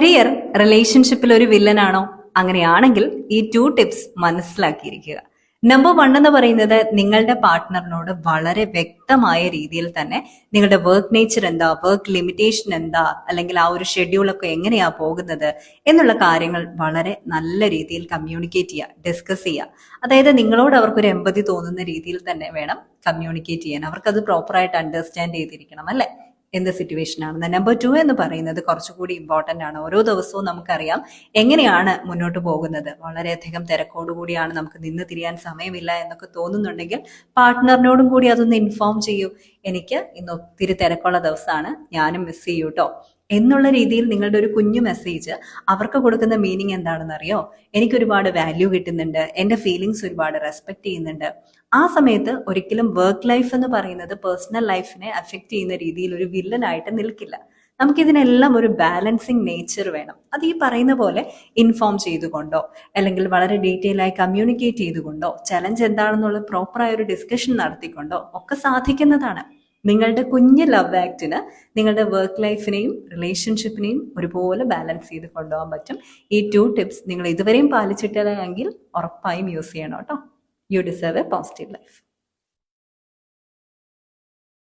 Career റിലേഷൻഷിപ്പിൽ ഒരു വില്ലനാണോ? അങ്ങനെയാണെങ്കിൽ ഈ 2 ടിപ്സ് മനസ്സിലാക്കിയിരിക്കുക. നമ്പർ 1 എന്ന് പറയുന്നത് നിങ്ങളുടെ പാർട്ട്ണറിനോട് വളരെ വ്യക്തമായ രീതിയിൽ തന്നെ നിങ്ങളുടെ വർക്ക് നേച്ചർ എന്താ, വർക്ക് ലിമിറ്റേഷൻ എന്താ, അല്ലെങ്കിൽ ആ ഒരു ഷെഡ്യൂളൊക്കെ എങ്ങനെയാ പോകുന്നത് എന്നുള്ള കാര്യങ്ങൾ വളരെ നല്ല രീതിയിൽ കമ്മ്യൂണിക്കേറ്റ് ചെയ്യുക, ഡിസ്കസ് ചെയ്യുക. അതായത് നിങ്ങളോട് അവർക്കൊരു എമ്പതി തോന്നുന്ന രീതിയിൽ തന്നെ വേണം കമ്മ്യൂണിക്കേറ്റ് ചെയ്യാൻ. അവർക്കത് പ്രോപ്പറായിട്ട് അണ്ടർസ്റ്റാൻഡ് ചെയ്തിരിക്കണം, അല്ലേ? എന്ത് സിറ്റുവേഷൻ ആണെന്ന്. നമ്പർ 2 എന്ന് പറയുന്നത് കുറച്ചുകൂടി ഇമ്പോർട്ടൻ്റ് ആണ്. ഓരോ ദിവസവും നമുക്കറിയാം എങ്ങനെയാണ് മുന്നോട്ട് പോകുന്നത്. വളരെയധികം തിരക്കോടുകൂടിയാണ്, നമുക്ക് നിന്ന് തിരിയാൻ സമയമില്ല എന്നൊക്കെ തോന്നുന്നുണ്ടെങ്കിൽ പാർട്ട്ണറിനോടും കൂടി അതൊന്ന് ഇൻഫോം ചെയ്യൂ. എനിക്ക് ഇന്ന് ഒത്തിരി തിരക്കുള്ള ദിവസമാണ്, ഞാനും മിസ് ചെയ്യൂ കേട്ടോ എന്നുള്ള രീതിയിൽ നിങ്ങളുടെ ഒരു കുഞ്ഞു മെസ്സേജ് അവർക്ക് കൊടുക്കുന്ന മീനിങ് എന്താണെന്ന് അറിയോ? എനിക്ക് ഒരുപാട് വാല്യൂ കിട്ടുന്നുണ്ട്, എൻ്റെ ഫീലിങ്സ് ഒരുപാട് റെസ്പെക്ട് ചെയ്യുന്നുണ്ട്. ആ സമയത്ത് ഒരിക്കലും വർക്ക് ലൈഫ് എന്ന് പറയുന്നത് പേഴ്സണൽ ലൈഫിനെ അഫക്റ്റ് ചെയ്യുന്ന രീതിയിൽ ഒരു വില്ലനായിട്ട് നിൽക്കില്ല. നമുക്കിതിനെല്ലാം ഒരു ബാലൻസിങ് നേച്ചർ വേണം. അത് ഈ പറയുന്ന പോലെ ഇൻഫോം ചെയ്തുകൊണ്ടോ അല്ലെങ്കിൽ വളരെ ഡീറ്റെയിൽ ആയി കമ്മ്യൂണിക്കേറ്റ് ചെയ്തുകൊണ്ടോ ചലഞ്ച് എന്താണെന്നുള്ള പ്രോപ്പറായ ഒരു ഡിസ്കഷൻ നടത്തിക്കൊണ്ടോ ഒക്കെ സാധിക്കുന്നതാണ്. നിങ്ങളുടെ കുഞ്ഞ് ലവ് ആക്ടിന് നിങ്ങളുടെ വർക്ക് ലൈഫിനെയും റിലേഷൻഷിപ്പിനെയും ഒരുപോലെ ബാലൻസ് ചെയ്ത് കൊണ്ടുപോകാൻ പറ്റും. ഈ 2 ടിപ്സ് നിങ്ങൾ ഇതുവരെയും പാലിച്ചിട്ടില്ലെങ്കിൽ ഉറപ്പായും യൂസ് ചെയ്യണം കേട്ടോ. U deserve A positive life.